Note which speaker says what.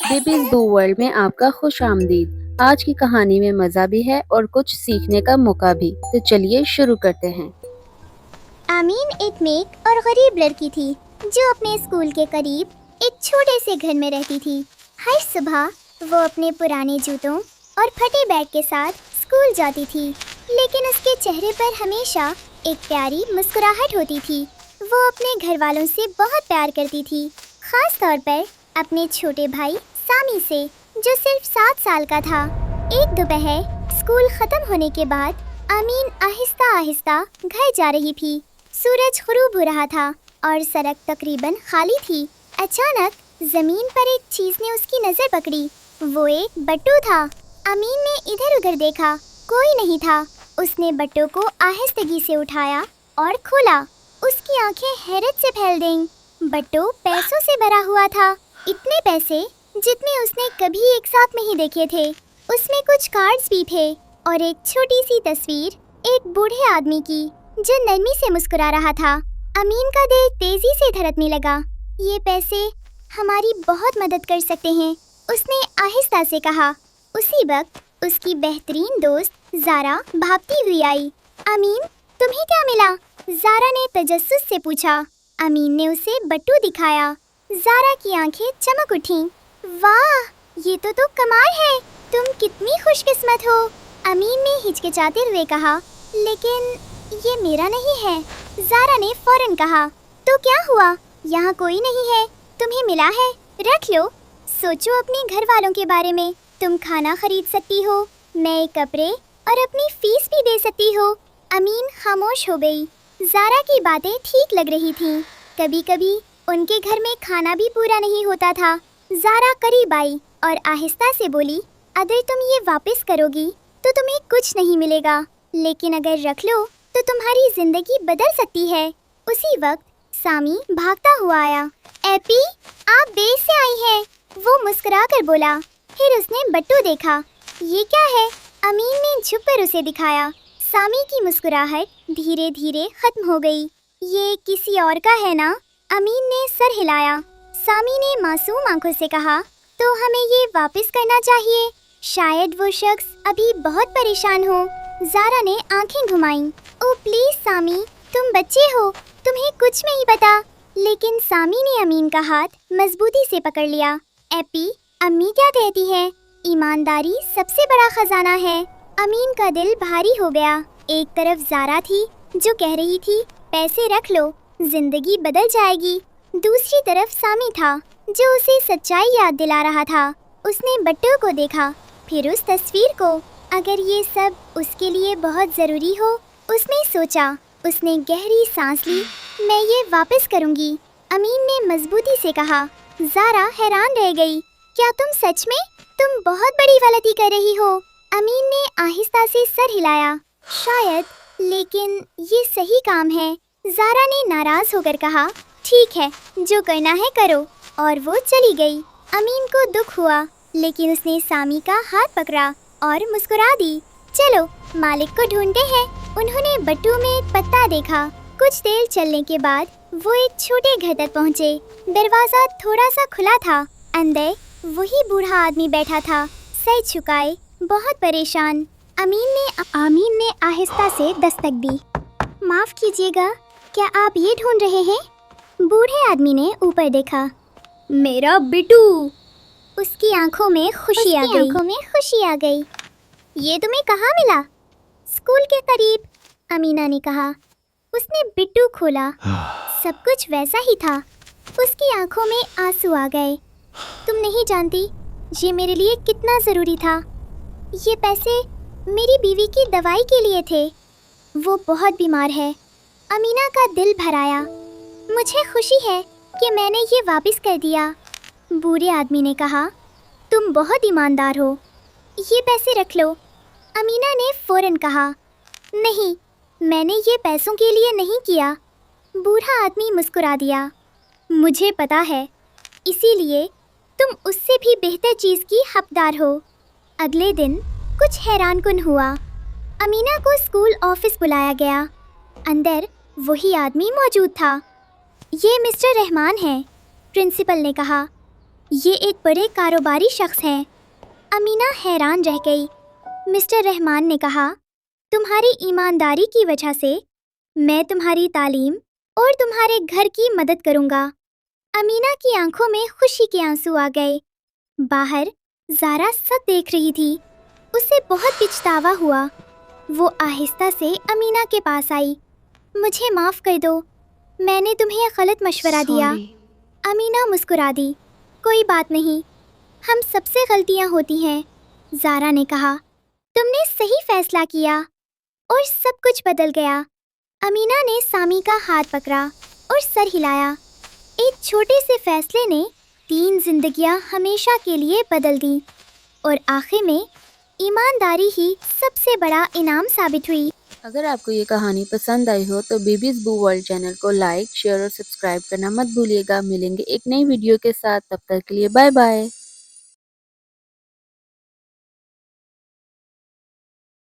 Speaker 1: Babies बू world में आपका खुश आमदीद। आज की कहानी में मज़ा भी है और कुछ सीखने का मौका भी। तो चलिए शुरू करते हैं।
Speaker 2: आमीन एक नेक और गरीब लड़की थी जो अपने स्कूल के करीब एक छोटे से घर में रहती थी। हर सुबह वो अपने पुराने जूतों और फटे बैग के साथ स्कूल जाती थी, लेकिन उसके चेहरे पर हमेशा एक प्यारी मुस्कुराहट होती थी। वो अपने घर वालों से बहुत प्यार करती थी, खास तौर पर अपने छोटे भाई सामी से, जो सिर्फ 7 साल का था। एक दोपहर स्कूल खत्म होने के बाद आमीन आहिस्ता आहिस्ता घर जा रही थी। सूरज गुरूब हो रहा था और सड़क तकरीबन खाली थी। अचानक जमीन पर एक चीज ने उसकी नजर पकड़ी। वो एक बट्टू था। आमीन ने इधर उधर देखा, कोई नहीं था। उसने बट्टू को आहिस्तगी से उठाया और खोला। उसकी आंखें हैरत से फैल गईं। बट्टू पैसों से भरा हुआ था, इतने पैसे जितने उसने कभी एक साथ नहीं देखे थे। उसमें कुछ कार्ड्स भी थे और एक छोटी सी तस्वीर एक बूढ़े आदमी की जो नरमी से मुस्कुरा रहा था। अमीन का दिल तेजी से धड़कने लगा। ये पैसे हमारी बहुत मदद कर सकते हैं, उसने आहिस्ता से कहा। उसी वक्त उसकी बेहतरीन दोस्त ज़ारा भागती हुई आई। अमीन, तुम्हें क्या मिला? ज़ारा ने तजस्सुस से पूछा। अमीन ने उसे बट्टू दिखाया। ज़ारा की आंखें चमक उठीं। वाह, ये तो कमाल है, तुम कितनी खुशकिस्मत हो। अमीन ने हिचकिचाते हुए कहा, लेकिन ये मेरा नहीं है। ज़ारा ने फौरन कहा, तो क्या हुआ? यहाँ कोई नहीं है, तुम्हें मिला है, रख लो। सोचो अपने घर वालों के बारे में, तुम खाना खरीद सकती हो, नए कपड़े और अपनी फीस भी दे सकती हो। अमीन खामोश हो गई। ज़ारा की बातें ठीक लग रही थीं। कभी कभी उनके घर में खाना भी पूरा नहीं होता था। ज़ारा करीब आई और आहिस्ता से बोली, अगर तुम ये वापस करोगी तो तुम्हें कुछ नहीं मिलेगा, लेकिन अगर रख लो तो तुम्हारी जिंदगी बदल सकती है। उसी वक्त सामी भागता हुआ आया। एपी, आप देर से आई हैं, वो मुस्कुरा कर बोला। फिर उसने बट्टू देखा। ये क्या है? अमीन ने झुक कर उसे दिखाया। सामी की मुस्कुराहट धीरे धीरे खत्म हो गई। ये किसी और का है ना? अमीन ने सर हिलाया। सामी ने मासूम आंखों से कहा, तो हमें ये वापस करना चाहिए, शायद वो शख्स अभी बहुत परेशान हो। ज़ारा ने आंखें घुमाईं। ओ प्लीज सामी, तुम बच्चे हो, तुम्हें कुछ नहीं पता। लेकिन सामी ने अमीन का हाथ मजबूती से पकड़ लिया। एपी, अम्मी क्या कहती है? ईमानदारी सबसे बड़ा खजाना है। अमीन का दिल भारी हो गया। एक तरफ ज़ारा थी जो कह रही थी, पैसे रख लो, जिंदगी बदल जाएगी। दूसरी तरफ सामी था जो उसे सच्चाई याद दिला रहा था। उसने बट्टू को देखा, फिर उस तस्वीर को। अगर ये सब उसके लिए बहुत ज़रूरी हो, उसने सोचा। उसने गहरी सांस ली। मैं ये वापस करूँगी, अमीन ने मजबूती से कहा। ज़ारा हैरान रह गई। क्या तुम सच में? तुम बहुत बड़ी गलती कर रही हो। अमीन ने आहिस्ता से सर हिलाया। शायद, लेकिन ये सही काम है। ज़ारा ने नाराज होकर कहा, ठीक है, जो करना है करो। और वो चली गई। अमीन को दुख हुआ, लेकिन उसने सामी का हाथ पकड़ा और मुस्कुरा दी। चलो मालिक को ढूंढते हैं। उन्होंने बट्टू में एक पत्ता देखा। कुछ देर चलने के बाद वो एक छोटे घर तक पहुँचे। दरवाज़ा थोड़ा सा खुला था। अंदर वही बूढ़ा आदमी बैठा था, सर झुकाए, बहुत परेशान। आमीन ने आहिस्ता से दस्तक दी। माफ़ कीजिएगा, क्या आप ये ढूंढ रहे हैं? बूढ़े आदमी ने ऊपर देखा। मेरा बिट्टू। उसकी आंखों में खुशी आ गई। ये तुम्हें कहाँ मिला? स्कूल के करीब, अमीना ने कहा। उसने बिट्टू खोला। सब कुछ वैसा ही था। उसकी आंखों में आंसू आ गए। तुम नहीं जानती ये मेरे लिए कितना ज़रूरी था। ये पैसे मेरी बीवी की दवाई के लिए थे, वो बहुत बीमार है। अमीना का दिल भर आया। मुझे खुशी है कि मैंने ये वापस कर दिया। बूढ़े आदमी ने कहा, तुम बहुत ईमानदार हो, ये पैसे रख लो। अमीना ने फौरन कहा, नहीं, मैंने ये पैसों के लिए नहीं किया। बूढ़ा आदमी मुस्कुरा दिया। मुझे पता है, इसीलिए तुम उससे भी बेहतर चीज़ की हकदार हो। अगले दिन कुछ हैरानकुन हुआ। अमीना को स्कूल ऑफिस बुलाया गया। अंदर वही आदमी मौजूद था। ये मिस्टर रहमान हैं, प्रिंसिपल ने कहा। ये एक बड़े कारोबारी शख्स हैं। अमीना हैरान रह गई। मिस्टर रहमान ने कहा, तुम्हारी ईमानदारी की वजह से मैं तुम्हारी तालीम और तुम्हारे घर की मदद करूंगा। अमीना की आंखों में खुशी के आंसू आ गए। बाहर ज़ारा सब देख रही थी। उसे बहुत पछतावा हुआ। वो आहिस्ता से अमीना के पास आई। मुझे माफ़ कर दो, मैंने तुम्हें गलत मशवरा दिया। अमीना मुस्कुरा दी। कोई बात नहीं, हम सबसे गलतियां होती हैं। ज़ारा ने कहा, तुमने सही फैसला किया और सब कुछ बदल गया। अमीना ने सामी का हाथ पकड़ा और सर हिलाया। एक छोटे से फैसले ने 3 जिंदगियां हमेशा के लिए बदल दी और आखिर में ईमानदारी ही सबसे बड़ा इनाम साबित हुई।
Speaker 1: अगर आपको ये कहानी पसंद आई हो तो बेबीज बू वर्ल्ड चैनल को लाइक, शेयर और सब्सक्राइब करना मत भूलिएगा। मिलेंगे एक नई वीडियो के साथ, तब तक के लिए बाय बाय।